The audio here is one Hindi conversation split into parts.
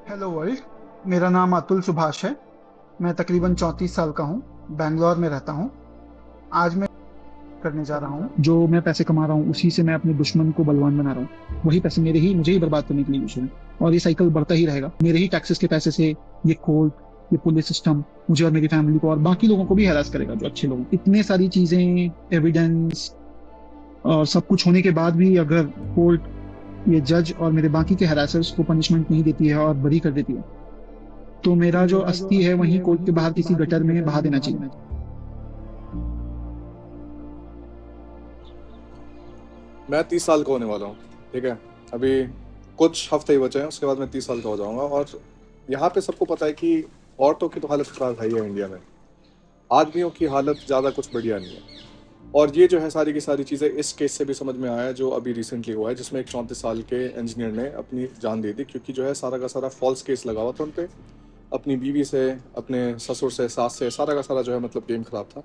Hello world. मेरा नाम अतुल सुभाष है। मैं तकरीबन 34 साल का हूँ। बैंगलोर में रहता हूँ। आज मैं करने जा रहा हूँ, जो मैं पैसे कमा रहा हूँ उसी से मैं अपने दुश्मन को बलवान बना रहा हूँ। वही पैसे मेरे ही मुझे ही बर्बाद करने के लिए यूज हुए और ये साइकिल बढ़ता ही रहेगा। मेरे ही टैक्सेस के पैसे से ये कोर्ट, ये पुलिस सिस्टम मुझे और मेरी फैमिली को और बाकी लोगों को भी हैरास करेगा, जो अच्छे लोग। इतने सारी चीजें, एविडेंस और सब कुछ होने के बाद भी अगर कोर्ट, ये जज और मेरे बाकी के हैरासर्स को पनिशमेंट नहीं देती है और बरी कर देती है, तो मेरा जो अस्थि है वहीं कोर्ट के बाहर किसी गटर में बहा देना चाहिए। मैं 30 साल का होने वाला हूँ। ठीक है, अभी कुछ हफ्ते ही बचे हैं, उसके बाद मैं 30 साल का हो जाऊंगा। और यहाँ पे सबको पता है कि औरतों की तो हालत खराब है ही है इंडिया में। आदमियों की हालत ज़्यादा कुछ बढ़िया नहीं है। और ये जो है सारी की सारी चीज़ें इस केस से भी समझ में आया है जो अभी रिसेंटली हुआ है, जिसमें एक 34 साल के इंजीनियर ने अपनी जान दे दी, क्योंकि जो है सारा का सारा फॉल्स केस लगा हुआ था उन पर। अपनी बीवी से, अपने ससुर से, सास से, सारा का सारा जो है मतलब गेम खराब था।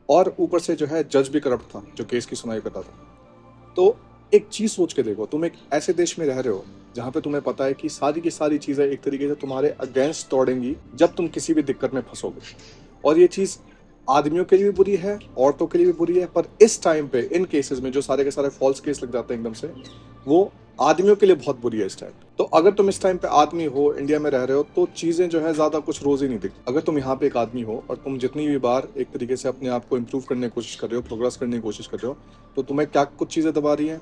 और ऊपर से जो है जज भी करप्ट था जो केस की सुनाई करता था। तो एक चीज सोच के देखो, तुम एक ऐसे देश में रह रहे हो जहाँ पे तुम्हें पता है कि सारी की सारी चीजें एक तरीके से तुम्हारे अगेंस्ट दौड़ेंगी जब तुम किसी भी दिक्कत में फंसोगे। और ये चीज आदमियों के लिए भी बुरी है, औरतों के लिए भी बुरी है, पर इस टाइम पे इन केसेस में जो सारे के सारे फॉल्स केस लग जाते हैं एकदम से, वो आदमियों के लिए बहुत बुरी है इस टाइम। तो अगर तुम इस टाइम पे आदमी हो, इंडिया में रह रहे हो, तो चीजें जो है ज्यादा कुछ रोज ही नहीं दिखती। अगर तुम यहाँ पे एक आदमी हो और तुम जितनी भी बार एक तरीके से अपने आप को इम्प्रूव करने की कोशिश कर रहे हो, प्रोग्रेस करने की कोशिश कर रहे हो, तो तुम्हें क्या कुछ चीजें दबा रही हैं।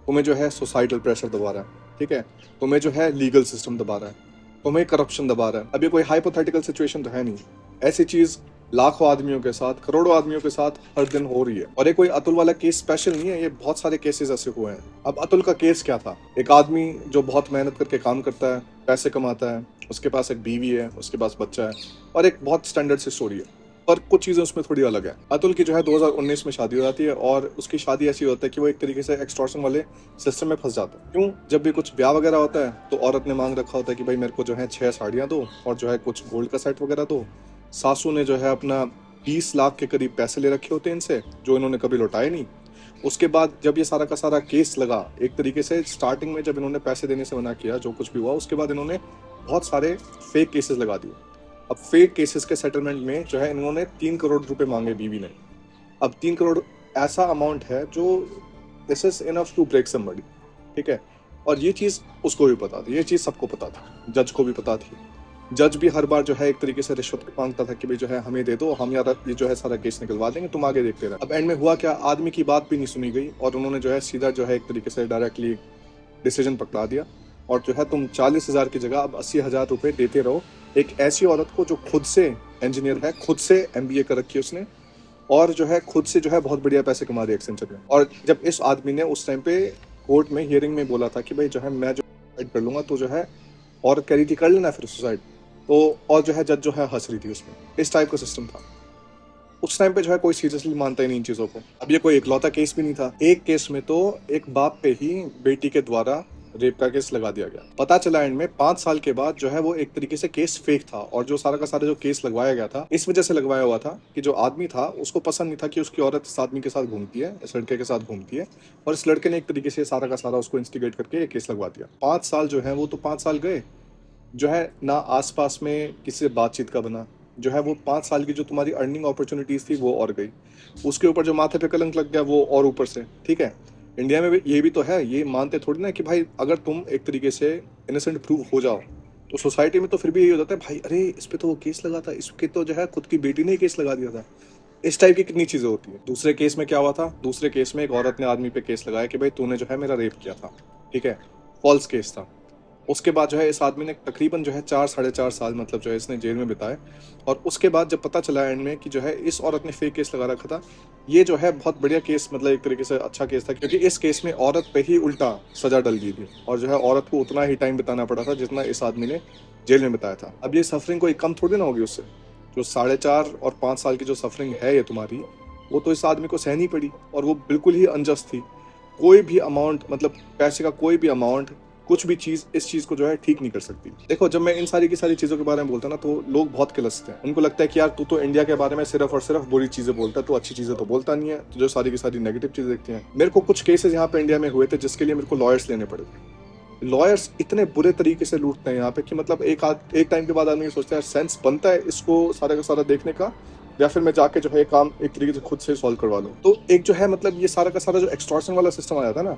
तुम्हें जो है सोसाइटल प्रेशर दबा रहा है, ठीक है। तुम्हें जो है लीगल सिस्टम दबा रहा है, तुम्हें करप्शन दबा रहा है। अब ये कोई हाइपोथेटिकल सिचुएशन तो है नहीं। ऐसी चीज लाखों आदमियों के साथ, करोड़ों आदमियों के साथ हर दिन हो रही है। और ये कोई अतुल वाला केस स्पेशल नहीं है, ये बहुत सारे केसेस ऐसे हुए हैं। अब अतुल का केस क्या था? एक आदमी जो बहुत मेहनत करके काम करता है, पैसे कमाता है, उसके पास एक बीवी है, उसके पास बच्चा है, और एक बहुत स्टैंडर्ड सी स्टोरी है। पर कुछ चीजें उसमें थोड़ी अलग है। अतुल की जो है 2019 में शादी हो जाती है, और उसकी शादी ऐसी होती है कि वो एक तरीके से एक्सटॉर्शन वाले सिस्टम में फंस जाता है। क्यों? जब भी कुछ ब्याह वगैरह होता है तो औरत ने मांग रखा होता है कि भाई मेरे को जो है 6 साड़ियाँ दो और जो है कुछ गोल्ड का सेट वगैरह दो। सासू ने जो है अपना 20 लाख के करीब पैसे ले रखे होते हैं इनसे, जो इन्होंने कभी लौटाए नहीं। उसके बाद जब ये सारा का सारा केस लगा, एक तरीके से स्टार्टिंग में जब इन्होंने पैसे देने से मना किया, जो कुछ भी हुआ, उसके बाद इन्होंने बहुत सारे फेक केसेस लगा दिए। अब फेक केसेस के सेटलमेंट में जो है इन्होंने 3 करोड़ रुपए मांगे बीवी ने। अब 3 करोड़ ऐसा अमाउंट है जो this is enough to break somebody, ठीक है। और ये चीज़ उसको भी पता थी, ये चीज़ सबको पता था, जज को भी पता थी। जज भी हर बार जो है एक तरीके से रिश्वत मांगता था कि भाई जो है हमें दे दो, हम यार ये जो है सारा केस निकलवा देंगे, तुम आगे देखते रहो। अब एंड में हुआ क्या? आदमी की बात भी नहीं सुनी गई और उन्होंने जो है सीधा जो है एक तरीके से डायरेक्टली डिसीजन पकड़ा दिया। और जो है तुम 40,000 की जगह अब 80,000 रुपये देते रहो एक ऐसी औरत को जो खुद से इंजीनियर है, खुद से MBA कर रखी है उसने, और जो है खुद से जो है बहुत बढ़िया पैसे कमा रही है एक्सेंचर में। और जब इस आदमी ने उस टाइम पे कोर्ट में हियरिंग में बोला था कि भाई जो है मैं जो सुसाइड कर लूंगा, तो जो है औरत कह रही थी कर लेना फिर सुसाइड, तो और जो है जज जो है हंस रही थी उसमें। इस टाइप का सिस्टम था उस टाइम पे। जो है कोई सीरियसली मानता ही नहीं इन चीज़ों को। अब ये कोई इकलौता केस भी नहीं था। एक केस में तो एक बाप पे ही बेटी के द्वारा रेप का केस लगा दिया गया। पता चला एंड में 5 साल के बाद जो है वो एक तरीके से केस फेक था, और जो सारा का सारा जो केस लगवाया गया था इस वजह से लगवाया हुआ था कि जो आदमी था उसको पसंद नहीं था कि उसकी औरत इस आदमी के साथ घूमती है, इस लड़के के साथ घूमती है, और इस लड़के ने एक तरीके से सारा का सारा उसको इंस्टिगेट करके केस लगवा दिया। 5 साल जो है वो तो 5 साल गए, जो है ना आसपास में किसी से बातचीत का बना, जो है वो 5 साल की जो तुम्हारी अर्निंग अपॉर्चुनिटीज थी वो और गई, उसके ऊपर जो माथे पे कलंक लग गया वो और ऊपर से, ठीक है। इंडिया में भी ये भी तो है, ये मानते थोड़ी ना कि भाई अगर तुम एक तरीके से इनोसेंट प्रूव हो जाओ तो सोसाइटी में तो फिर भी यही हो जाता है, भाई अरे इस पे तो वो केस लगा था, इसके तो जो है खुद की बेटी ने केस लगा दिया था। इस टाइप की कितनी चीजें होती है। दूसरे केस में क्या हुआ था? दूसरे केस में एक औरत ने आदमी पे केस लगाया कि भाई तूने जो है मेरा रेप किया था, ठीक है, फॉल्स केस था। उसके बाद जो है इस आदमी ने तकरीबन जो है 4 साढ़े 4 साल मतलब जो है इसने जेल में बिताए। और उसके बाद जब पता चला एंड में कि जो है इस औरत ने फेक केस लगा रखा था, ये जो है बहुत बढ़िया केस, मतलब एक तरीके से अच्छा केस था, क्योंकि इस केस में औरत पे ही उल्टा सजा डल गई थी, और जो है औरत को उतना ही टाइम बिताना पड़ा था जितना इस आदमी ने जेल में बिताया था। अब ये सफरिंग कोई कम थोड़ी ना होगी उससे। जो 4.5 और 5 साल की जो सफरिंग है ये तुम्हारी, वो तो इस आदमी को सहनी पड़ी, और वो बिल्कुल ही अनजस्ट थी। कोई भी अमाउंट, मतलब पैसे का कोई भी अमाउंट, कुछ भी चीज इस चीज को जो है ठीक नहीं कर सकती। देखो जब मैं इन सारी की सारी चीजों के बारे में बोलता ना, तो लोग बहुत किलसते हैं। उनको लगता है कि यार तू तो इंडिया के बारे में सिर्फ और सिर्फ बुरी चीजें बोलता है, तो अच्छी चीजें तो बोलता नहीं है, तो जो सारी की सारी नेगेटिव चीजें देखते हैं। मेरे को कुछ केसेस यहाँ पे इंडिया में हुए थे जिसके लिए मेरे को लॉयर्स लेने पड़े थे। लॉयर्स इतने बुरे तरीके से लूटते हैं यहाँ पे कि मतलब एक टाइम के बाद आदमी ये सोचता है सेंस बनता है इसको सारा का सारा देखने का, या फिर मैं जाके जो है काम एक तरीके से खुद से सॉल्व करवा लूँ। तो एक जो है मतलब ये सारा का सारा जो एक्सटॉर्शन वाला सिस्टम आ जाता है ना,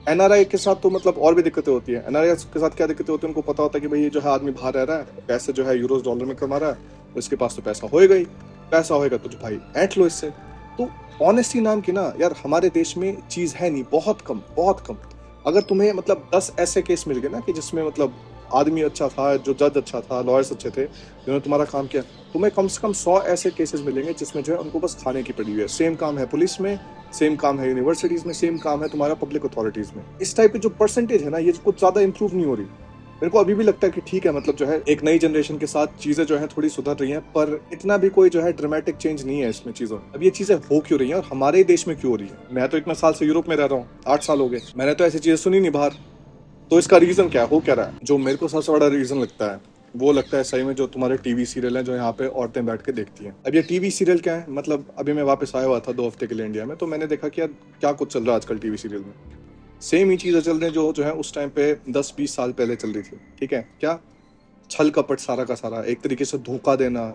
एनआरआई के साथ तो मतलब और भी दिक्कतें होती है। एनआरआई के साथ क्या दिक्कतें होती है, उनको पता होता है कि भाई ये जो है आदमी बाहर रह रहा है, पैसे जो है यूरोज डॉलर में कमा रहा है, तो इसके पास तो पैसा होएगा ही, पैसा होएगा तो जो भाई ऐंठ लो इससे। तो ऑनेस्टी नाम की ना यार हमारे देश में चीज है नहीं, बहुत कम बहुत कम। अगर तुम्हें मतलब 10 ऐसे केस मिल गए ना कि जिसमें मतलब आदमी अच्छा था, जो जज अच्छा था, लॉयर्स अच्छे थे जिन्होंने तुम्हारा काम किया, तुम्हें कम से कम 100 ऐसे केसेस मिलेंगे जिसमें जो है उनको बस खाने की पड़ी हुई है। सेम काम है पुलिस में, सेम काम है यूनिवर्सिटीज में, सेम काम है तुम्हारा पब्लिक अथॉरिटीज में। इस टाइप की जो परसेंटेज है ना ये कुछ ज्यादा इंप्रूव नहीं हो रही। मेरे को अभी भी लगता है कि ठीक है मतलब जो है एक नई जनरेशन के साथ चीजें जो है थोड़ी सुधर रही हैं, पर इतना भी कोई जो है ड्रामेटिक चेंज नहीं है इसमें चीजों में। अब ये चीजें हो क्यों रही हैं और हमारे ही देश में क्यों हो रही है? मैं तो इतना साल से यूरोप में रह रहा हूँ, 8 साल हो गए, मैंने तो ऐसी चीजें सुनी नहीं बाहर। तो इसका रीजन क्या हो क्या रहा है? जो मेरे को सबसे बड़ा रीजन लगता है वो लगता है सही में जो तुम्हारे टीवी सीरियल हैं जो यहाँ पे औरतें बैठ के देखती हैं। अब ये टीवी सीरियल क्या है, मतलब अभी मैं वापस आया हुआ था 2 हफ्ते के लिए इंडिया में, तो मैंने देखा कि यार क्या कुछ चल रहा है आजकल टीवी सीरियल में। सेम ही चीजें चल रही हैं जो है उस टाइम पे 10-20 साल पहले चल रही थी। ठीक है, क्या छल कपट सारा का सारा, एक तरीके से धोखा देना,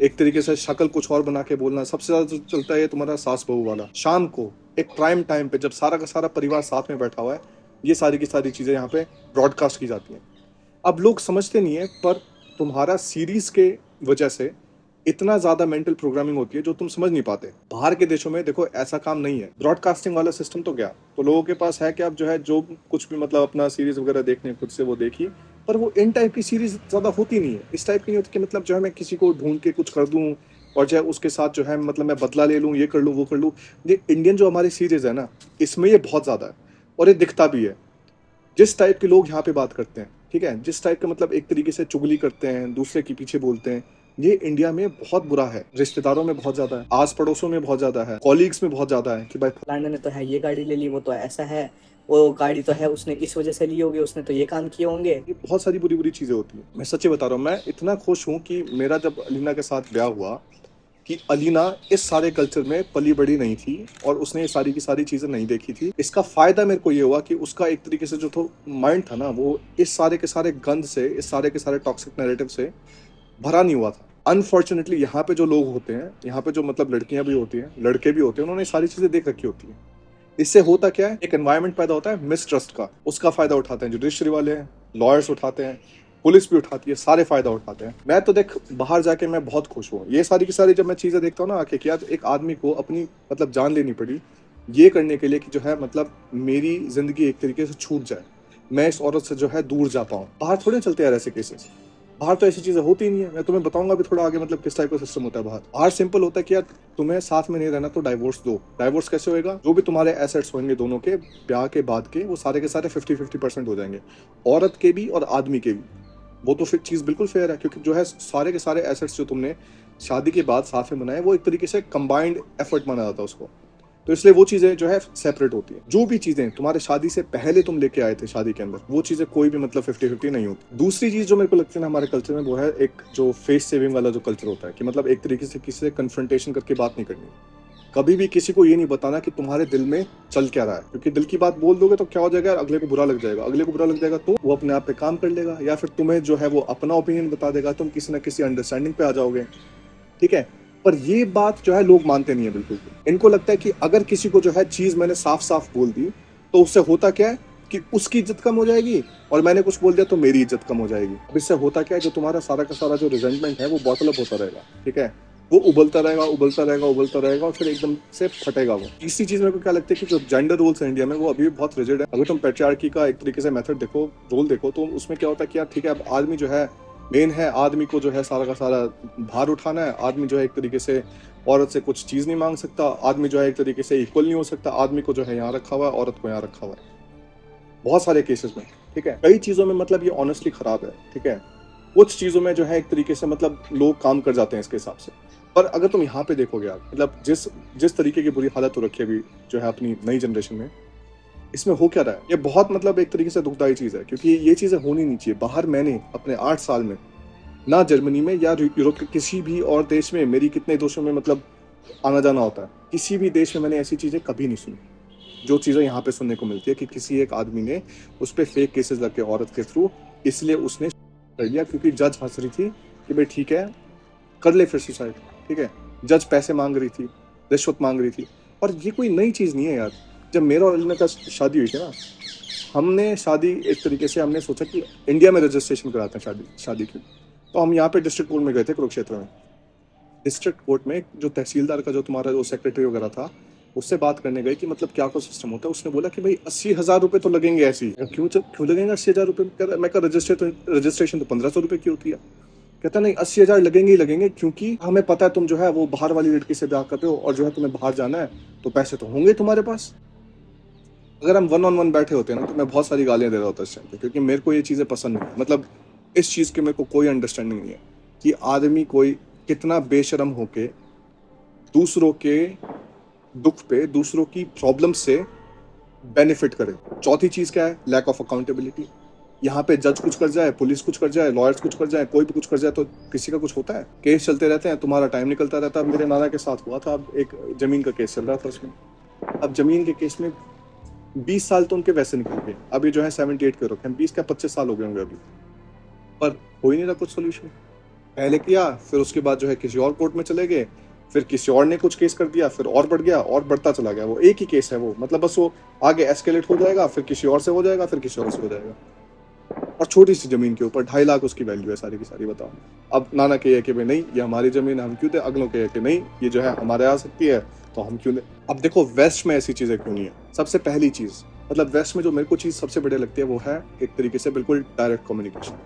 एक तरीके से शक्ल कुछ और बना के बोलना। सबसे ज्यादा जो चलता है ये तुम्हारा सास बहू वाला, शाम को एक प्राइम टाइम पे जब सारा का सारा परिवार साथ में बैठा हुआ है, ये सारी की सारी चीजें यहाँ पे ब्रॉडकास्ट की जाती हैं। अब लोग समझते नहीं है, पर तुम्हारा सीरीज के वजह से इतना ज्यादा मेंटल प्रोग्रामिंग होती है जो तुम समझ नहीं पाते। बाहर के देशों में देखो ऐसा काम नहीं है, ब्रॉडकास्टिंग वाला सिस्टम तो गया, तो लोगों के पास है कि अब जो है जो कुछ भी मतलब अपना सीरीज वगैरह देखने खुद से वो देखिए, पर वो इन टाइप की सीरीज ज्यादा होती नहीं है। इस टाइप की नहीं होती कि मतलब जो है मैं किसी को ढूंढ के कुछ कर दूं और जो है उसके साथ जो है मतलब मैं बदला ले लूं, ये कर लूं वो कर लूं। ये इंडियन जो हमारी सीरीज है ना, इसमें ये बहुत ज्यादा है और ये दिखता भी है। जिस टाइप के लोग यहाँ पे बात करते हैं, ठीक है, जिस टाइप के मतलब एक तरीके से चुगली करते हैं, दूसरे के पीछे बोलते हैं, ये इंडिया में बहुत बुरा है। रिश्तेदारों में बहुत ज्यादा है, आस पड़ोसों में बहुत ज्यादा है, कॉलीग्स में बहुत ज्यादा है कि भाई फलाने ने तो है ये गाड़ी ले ली, वो तो ऐसा है, वो गाड़ी तो है उसने इस वजह से ली होगी, उसने तो ये काम किए होंगे। ये बहुत सारी बुरी बुरी चीजें होती हैं। मैं सच्ची बता रहा हूँ, मैं इतना खुश हूँ कि मेरा जब अलीना के साथ ब्याह हुआ कि अलीना इस सारे कल्चर में पली बड़ी नहीं थी और उसने ये सारी की सारी चीजें नहीं देखी थी। इसका फायदा मेरे को ये हुआ कि उसका एक तरीके से जो तो माइंड था ना, वो इस सारे के सारे गंद से, इस सारे के सारे टॉक्सिक नैरेटिव से भरा नहीं हुआ था। अनफॉर्चुनेटली यहाँ पे जो लोग होते हैं, यहाँ पे जो मतलब लड़कियां भी होती हैं, लड़के भी होते हैं, उन्होंने सारी चीजें देख रखी होती हैं। इससे होता क्या है, एक एनवायरनमेंट पैदा होता है मिसट्रस्ट का। उसका फायदा उठाते हैं जुडिशरी वाले हैं, लॉयर्स उठाते हैं, पुलिस भी उठाती है, सारे फायदा उठाते हैं। मैं तो देख बाहर जाके मैं बहुत खुश हूँ। ये सारी की सारी जब मैं चीजें देखता हूँ ना आके कि यार एक आदमी को अपनी मतलब जान लेनी पड़ी ये करने के लिए कि जो है मतलब मेरी जिंदगी एक तरीके से छूट जाए, मैं इस औरत से जो है दूर जा पाऊँ। बाहर थोड़े चलते यार ऐसे केसेस, बाहर तो ऐसी चीजें होती नहीं है। मैं तुम्हें बताऊंगा अभी थोड़ा आगे मतलब किस टाइप का सिस्टम होता है बाहर। बाहर सिंपल होता है कि यार तुम्हें साथ में नहीं रहना तो डाइवोर्स दो। डाइवोर्स कैसे होएगा, जो भी तुम्हारे एसेट्स होंगे दोनों के ब्याह के बाद के, वो सारे के सारे 50-50% हो जाएंगे, औरत के भी और आदमी के भी। वो तो फिर चीज बिल्कुल फेयर है, क्योंकि जो है सारे के सारे एसेट्स जो तुमने शादी के बाद साथ में बनाए वो एक तरीके से कंबाइंड एफर्ट माना जाता है उसको। तो इसलिए वो चीजें जो है सेपरेट होती है। जो भी चीजें तुम्हारे शादी से पहले तुम लेके आए थे शादी के अंदर, वो चीजें कोई भी मतलब 50-50 नहीं होती। दूसरी चीज जो मेरे को लगती है ना हमारे कल्चर में, वो है एक जो फेस सेविंग वाला जो कल्चर होता है कि मतलब एक तरीके से किसी से कन्फ्रंटेशन करके बात नहीं करनी। कभी भी किसी को ये नहीं बताना कि तुम्हारे दिल में चल क्या रहा है, क्योंकि दिल की बात बोल दोगे तो क्या हो जाएगा, अगले को बुरा लग जाएगा। अगले को बुरा लग जाएगा तो वो अपने आप पे काम कर लेगा, या फिर तुम्हें जो है वो अपना ओपिनियन बता देगा, तुम किसी ना किसी अंडरस्टैंडिंग पे आ जाओगे। ठीक है, पर ये बात जो है लोग मानते नहीं है बिल्कुल भी। इनको लगता है कि अगर किसी को जो है चीज मैंने साफ साफ बोल दी तो उससे होता क्या है कि उसकी इज्जत कम हो जाएगी, और मैंने कुछ बोल दिया तो मेरी इज्जत कम हो जाएगी। अब इससे होता क्या है, जो तुम्हारा सारा का सारा जो रिजेंटमेंट है वो बॉटल अप होता रहेगा। ठीक है, वो उबलता रहेगा उबलता रहेगा उबलता रहेगा और फिर एकदम से फटेगा वो। तीसरी चीज मेरे को क्या लगती है कि जो जेंडर रोल्स है इंडिया में वो अभी भी बहुत रिजिड है। अगर तुम पैट्रियार्की का एक तरीके से मेथड देखो, रोल देखो, तो उसमें क्या होता है कि यार ठीक है, अब आदमी जो है मेन है, आदमी को जो है सारा का सारा भार उठाना है। आदमी जो है एक तरीके से औरत से कुछ चीज नहीं मांग सकता, आदमी जो है एक तरीके से इक्वल नहीं हो सकता। आदमी को जो है यहाँ रखा हुआ है, औरत को यहाँ रखा हुआ है बहुत सारे केसेस में। ठीक है, कई चीजों में मतलब ये ऑनेस्टली खराब है। ठीक है, कुछ चीजों में जो है एक तरीके से मतलब लोग काम कर जाते हैं इसके हिसाब से। पर अगर तुम यहाँ पे देखोगे यार, मतलब जिस तरीके की बुरी हालत हो रखी है अभी जो है अपनी नई जनरेशन में, इसमें हो क्या रहा है, ये बहुत मतलब एक तरीके से दुखदाई चीज है, क्योंकि ये चीजें होनी नहीं चाहिए। बाहर मैंने अपने 8 साल में ना जर्मनी में या यूरोप के किसी भी और देश में, मेरी कितने देशों में मतलब आना जाना होता है, किसी भी देश में मैंने ऐसी चीजें कभी नहीं सुनी। जो चीज़ें यहाँ पे सुनने को मिलती है कि किसी एक आदमी ने उस पर फेक केसेस लगे औरत के थ्रू, इसलिए उसने कर लिया क्योंकि जज हंस रही थी कि भाई ठीक है कर ले फिर सुसाइड, ठीक है। जज पैसे मांग रही थी, रिश्वत मांग रही थी। और ये कोई नई चीज़ नहीं है यार। जब मेरा और अलीना का शादी हुई थी ना, हमने शादी एक तरीके से हमने सोचा कि इंडिया में रजिस्ट्रेशन कराते हैं शादी की। तो हम यहाँ पे डिस्ट्रिक्ट कोर्ट में गए थे कुरुक्षेत्र में। डिस्ट्रिक्ट कोर्ट में जो तहसीलदार का जो तुम्हारा जो सेक्रेटरी वगैरह था, उससे बात करने गए कि मतलब क्या कुछ सिस्टम होता है। उसने बोला कि भाई 80,000 रुपये तो लगेंगे ऐसे ही। क्यों लगेंगे 80,000 रुपये? मैं कहा रजिस्ट्रेशन तो 1,500 रुपये की होती है। कहता नहीं 80,000 लगेंगे ही लगेंगे, क्योंकि हमें पता है तुम जो है वो बाहर वाली लड़की से ब्याह कर रहे हो और जो है तुम्हें बाहर जाना है, तो पैसे तो होंगे तुम्हारे पास। अगर हम 1-on-1 बैठे होते हैं ना, तो मैं बहुत सारी गालियां दे रहा होता इस टाइम पे, क्योंकि मेरे को ये चीज़ें पसंद नहीं है। मतलब इस चीज़ के मेरे को कोई अंडरस्टैंडिंग नहीं है कि आदमी कोई कितना बेशरम होके दूसरों के दुख पे, दूसरों की प्रॉब्लम से बेनिफिट करे। चौथी चीज़ क्या है? Lack of accountability. यहाँ पे जज कुछ कर जाए, पुलिस कुछ कर जाए, लॉयर्स कुछ कर जाए, कोई भी कुछ कर जाए तो किसी का कुछ होता है? केस चलते रहते हैं, तुम्हारा टाइम निकलता रहता है। मेरे नाना के साथ हुआ था, अब एक जमीन का केस चल रहा था उसमें। अब जमीन के केस में 20 साल तो उनके वैसे निकल गए। अभी जो है 78 के रखे हैं, 20 क्या 25 साल हो गए होंगे अभी, पर हो ही नहीं रहा कुछ सोल्यूशन। पहले किया, फिर उसके बाद जो है किसी और कोर्ट में चले गए, फिर किसी और ने कुछ केस कर दिया, फिर और बढ़ गया और बढ़ता चला गया। वो एक ही केस है वो, मतलब बस वो आगे एस्केलेट हो जाएगा, फिर किसी और से हो जाएगा, फिर किसी और से हो जाएगा। और छोटी सी जमीन के ऊपर 2.5 लाख उसकी वैल्यू है सारी की सारी। बताओ, अब नाना कहे कि भाई नहीं ये हमारी जमीन है, हम क्यों दे? अगलों कहे कि नहीं ये जो है हमारे आ सकती है, तो हम क्यों दे? अब देखो वेस्ट में ऐसी चीजें क्यों नहीं है। सबसे पहली चीज, मतलब वेस्ट में जो मेरे को चीज सबसे बढ़िया लगती है वो है एक तरीके से बिल्कुल डायरेक्ट कम्युनिकेशन।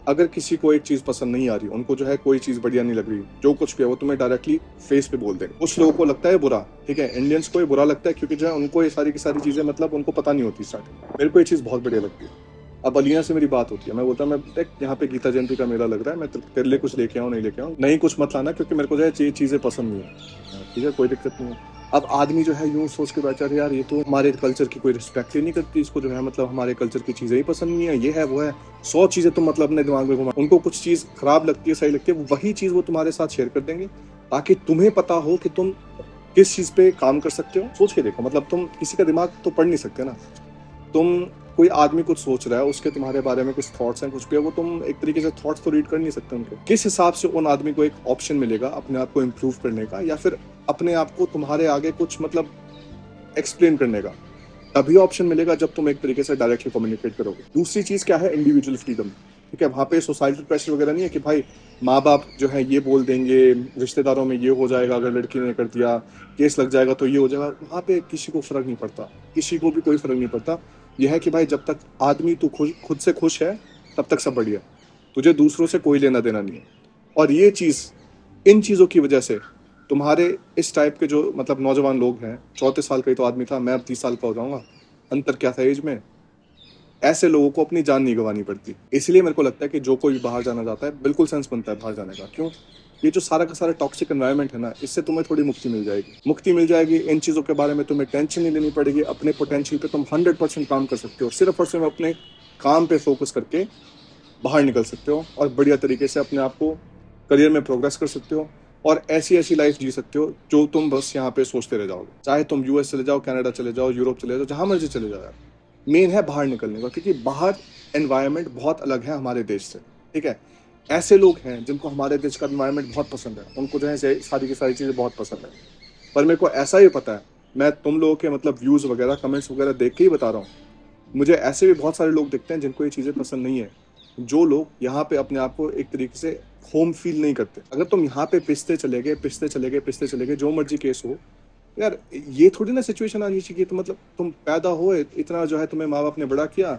अगर किसी को एक चीज पसंद नहीं आ रही, उनको जो है कोई चीज बढ़िया नहीं लग रही, जो कुछ भी है वो तुम्हें डायरेक्टली फेस पे बोल देंगे। कुछ लोगों को लगता है बुरा, ठीक है, इंडियंस को ये बुरा लगता है क्योंकि जो है उनको ये सारी की सारी चीजें मतलब उनको पता नहीं होती स्टार्टिंग। मेरे को ये चीज बहुत बढ़िया लगती है। अब अलीना से मेरी बात होती है, मैं बोलता हूँ मैं देख यहाँ पे गीता जयंती का मेला लग रहा है, मैं तेरे लिए कुछ लेके आऊँ, नहीं लेके आऊँ, नहीं कुछ मत लाना, क्योंकि मेरे को जो है ये चीजें पसंद नहीं है, ठीक है, कोई दिक्कत नहीं है। अब आदमी जो है यूं सोच के बैठा है यार ये तो हमारे कल्चर की कोई रिस्पेक्ट ही नहीं करती, इसको जो है मतलब हमारे कल्चर की चीजें ही पसंद नहीं है, ये है वो है, 100 चीजें तुम मतलब अपने दिमाग में घुमा। उनको कुछ चीज खराब लगती है, सही लगती है, वही चीज वो तुम्हारे साथ शेयर कर देंगे ताकि तुम्हें पता हो कि तुम किस चीज पे काम कर सकते हो। सोच के देखो, मतलब तुम किसी का दिमाग तो पढ़ नहीं सकते ना। तुम कोई आदमी कुछ सोच रहा है, उसके तुम्हारे बारे में कुछ थॉट्स हैं, कुछ भी है, वो तुम एक तरीके से थॉट्स तो रीड कर नहीं सकते उनके। किस हिसाब से उन आदमी को एक ऑप्शन मिलेगा अपने आप को इम्प्रूव करने का, या फिर अपने आप को तुम्हारे आगे कुछ मतलब एक्सप्लेन करने का, तभी ऑप्शन मिलेगा जब तुम एक तरीके से डायरेक्टली कम्युनिकेट करोगे। दूसरी चीज क्या है? इंडिविजुअल फ्रीडम, ठीक है। वहाँ पे सोसाइटल प्रेशर वगैरह नहीं है कि भाई माँ बाप जो है ये बोल देंगे, रिश्तेदारों में ये हो जाएगा, अगर लड़की ने कर दिया केस लग जाएगा तो ये हो जाएगा। वहाँ पे किसी को फर्क नहीं पड़ता, किसी को भी कोई फर्क नहीं पड़ता। यह है कि भाई जब तक आदमी तू खुद से खुश है तब तक सब बढ़िया, तुझे दूसरों से कोई लेना देना नहीं है। और ये चीज़, इन चीज़ों की वजह से तुम्हारे इस टाइप के जो मतलब नौजवान लोग हैं, 34 साल का ही तो आदमी था, मैं अब 30 साल का हो जाऊंगा, अंतर क्या था एज में, ऐसे लोगों को अपनी जान नहीं गंवानी पड़ती। इसलिए मेरे को लगता है कि जो कोई बाहर जाना चाहता है, बिल्कुल सेंस बनता है बाहर जाने का। क्यों? ये जो सारा का सारा टॉक्सिक एनवायरनमेंट है ना, इससे तुम्हें थोड़ी मुक्ति मिल जाएगी। मुक्ति मिल जाएगी, इन चीज़ों के बारे में तुम्हें टेंशन नहीं लेनी पड़ेगी, अपने पोटेंशियल पे तुम 100% काम कर सकते हो, सिर्फ और सिर्फ अपने काम पे फोकस करके बाहर निकल सकते हो और बढ़िया तरीके से अपने आप को करियर में प्रोग्रेस कर सकते हो और ऐसी ऐसी लाइफ जी सकते हो जो तुम बस यहाँ पे सोचते रह जाओगे। चाहे तुम यूएस चले जाओ, कनाडा चले जाओ, यूरोप चले जाओ, जहाँ मर्जी चले जाओ यार, मेन है बाहर निकलने का, क्योंकि बाहर एनवायरनमेंट बहुत अलग है हमारे देश से, ठीक है। ऐसे लोग हैं जिनको हमारे देश का एनवायरनमेंट बहुत पसंद है, उनको जो है सारी की सारी चीज़ें बहुत पसंद है। पर मेरे को ऐसा ही पता है, मैं तुम लोगों के मतलब व्यूज़ वगैरह, कमेंट्स वगैरह देख के ही बता रहा हूँ, मुझे ऐसे भी बहुत सारे लोग दिखते हैं जिनको ये चीज़ें पसंद नहीं है, जो लोग यहाँ पे अपने आप को एक तरीके से होम फील नहीं करते। अगर तुम यहाँ पे पिसते चले गए, जो मर्जी केस हो यार, ये थोड़ी ना सिचुएशन आनी चाहिए। तो मतलब तुम पैदा हो, इतना जो है तुम्हें माँ बाप ने बड़ा किया,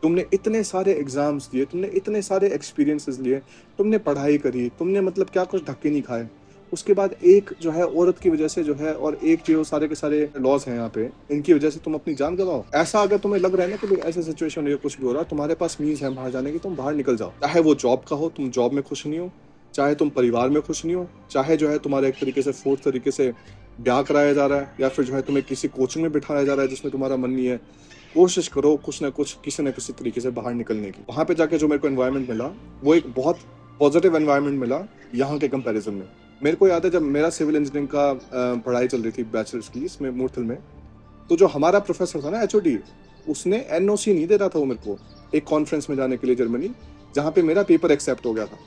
तुमने इतने सारे एग्जाम्स दिए, तुमने इतने सारे एक्सपीरियंसेस लिए, तुमने पढ़ाई करी, तुमने मतलब क्या कुछ धक्के नहीं खाए, उसके बाद एक जो है औरत की वजह से जो है, और एक जो सारे के सारे लॉज हैं यहाँ पे, इनकी वजह से तुम अपनी जान गवाओ। ऐसा अगर तुम्हें लग रहा है ना कि ऐसे सिचुएशन हो, कुछ भी हो रहा है, तुम्हारे पास मीन्स है बाहर जाने की, तुम बाहर निकल जाओ। चाहे वो जॉब का हो, तुम जॉब में खुश नहीं हो, चाहे तुम परिवार में खुश नहीं हो, चाहे जो है तुम्हारे एक तरीके से फोर्थ तरीके से ब्याह कराया जा रहा है, या फिर जो है तुम्हें किसी कोचिंग में बिठाया जा रहा है जिसमें तुम्हारा मन नहीं है, कोशिश करो कुछ ना कुछ किसी न किसी तरीके से बाहर निकलने की। वहाँ पे जाके जो मेरे को एनवायरनमेंट मिला, वो एक बहुत पॉजिटिव एनवायरनमेंट मिला यहाँ के कंपैरिजन में। मेरे को याद है जब मेरा सिविल इंजीनियरिंग का पढ़ाई चल रही थी बैचलर्स की, इसमें मूर्थल में, तो जो हमारा प्रोफेसर था ना एचओडी, उसने एनओसी नहीं दे रहा था वो मेरे को एक कॉन्फ्रेंस में जाने के लिए जर्मनी, जहाँ पे मेरा पेपर एक्सेप्ट हो गया था।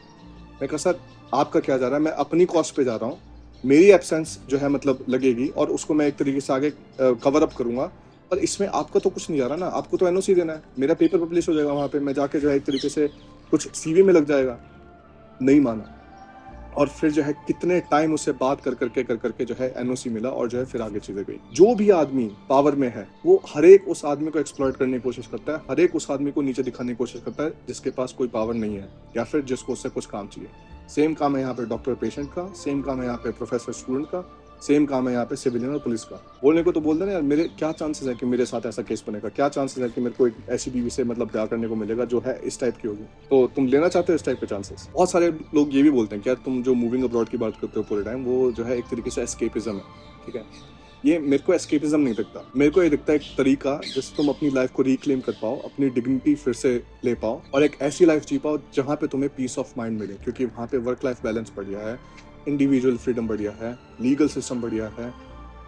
मैं कहा सर आपका क्या जा रहा है, मैं अपनी कॉस्ट पे जा रहा हूँ, मेरी एब्सेंस जो है मतलब लगेगी और उसको मैं एक तरीके से आगे कवर अप करूंगा, पर इसमें आपका तो कुछ नहीं जा रहा ना, आपको तो एनओसी देना है, मेरा पेपर पब्लिश हो जाएगा वहाँ पे, मैं जाके जो है एक तरीके से कुछ सीवी में लग जाएगा। नहीं माना, और फिर जो है कितने टाइम उससे बात कर करके जो है एनओसी मिला और जो है फिर आगे चीजें गई। जो भी आदमी पावर में है वो हर एक उस आदमी को एक्सप्लॉइट करने की कोशिश करता है, हर एक उस आदमी को नीचे दिखाने की कोशिश करता है जिसके पास कोई पावर नहीं है या फिर जिसको उससे कुछ काम चाहिए। सेम काम है यहाँ पे डॉक्टर पेशेंट का, सेम काम है यहाँ पे प्रोफेसर स्टूडेंट का, सेम काम है यहाँ पे सिविलियन और पुलिस का। बोलने को तो बोल देना यार, मेरे क्या चांसेस है कि मेरे साथ ऐसा केस बनेगा, क्या चांसेस है कि मेरे को एक ऐसी बीवी से मतलब प्यार करने को मिलेगा जो है इस टाइप की होगी, तो तुम लेना चाहते हो इस टाइप के चांसेस। बहुत सारे लोग ये भी बोलते हैं कि यार तुम जो मूविंग अब्रॉड की बात करते हो पूरे टाइम, वो जो है एक तरीके से एस्केपिज्म है, ठीक है। ये मेरे को एस्केपिज्म नहीं दिखता, मेरे को ये दिखता है एक तरीका जिससे तुम अपनी लाइफ को रिक्लेम कर पाओ, अपनी डिग्निटी फिर से ले पाओ और एक ऐसी लाइफ जी पाओ जहाँ पे तुम्हें पीस ऑफ माइंड मिले, क्योंकि वहाँ पे वर्क लाइफ बैलेंस बढ़िया है, इंडिविजुअल फ्रीडम बढ़िया है, लीगल सिस्टम बढ़िया है,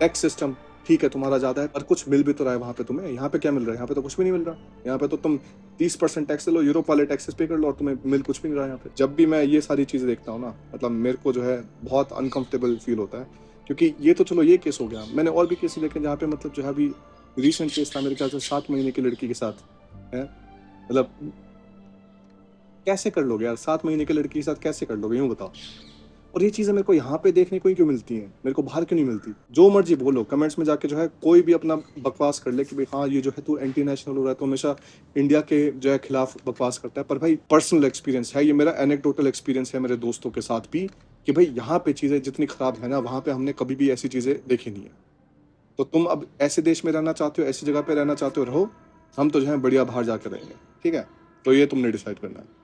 टैक्स सिस्टम ठीक है तुम्हारा ज्यादा है पर कुछ मिल भी तो रहा है वहाँ पे तुम्हें। यहाँ पे क्या मिल रहा है, यहाँ पे तो कुछ भी नहीं मिल रहा। यहाँ पे तो तुम 30% टैक्स लो, यूरोप वाले टैक्सेस पे कर लो और तुम्हें मिल कुछ भी नहीं रहा यहाँ पे। जब भी मैं ये सारी चीजें देखता हूँ ना, मतलब मेरे को जो है बहुत अनकंफर्टेबल फील होता है, क्योंकि ये तो चलो ये केस हो गया, मैंने और भी केस देखे जहाँ पे मतलब जो है अभी रिसेंट केस था मेरे ख्याल से 7 महीने की लड़की के साथ है, मतलब कैसे कर लोगे यार, 7 महीने की लड़की के साथ कैसे कर लोगे, यूं बताओ। और ये चीजें मेरे को यहाँ पे देखने को ही क्यों मिलती हैं, मेरे को बाहर क्यों नहीं मिलती। जो मर्जी बोलो कमेंट्स में जाके जो है कोई भी अपना बकवास कर ले कि भाई हाँ ये जो है तू एंटी नेशनल हो रहा है, तो हमेशा इंडिया के जो है खिलाफ बकवास करता है, पर भाई पर्सनल एक्सपीरियंस है ये, मेरा एनेक्डोटल एक्सपीरियंस है मेरे दोस्तों के साथ भी कि भाई यहाँ पे चीजें जितनी खराब है ना, वहाँ पे हमने कभी भी ऐसी चीजें देखी नहीं है। तो तुम अब ऐसे देश में रहना चाहते हो, ऐसी जगह पे रहना चाहते हो, रहो, हम तो जो है बढ़िया बाहर जाकर रहेंगे, ठीक है। तो ये तुमने डिसाइड करना है।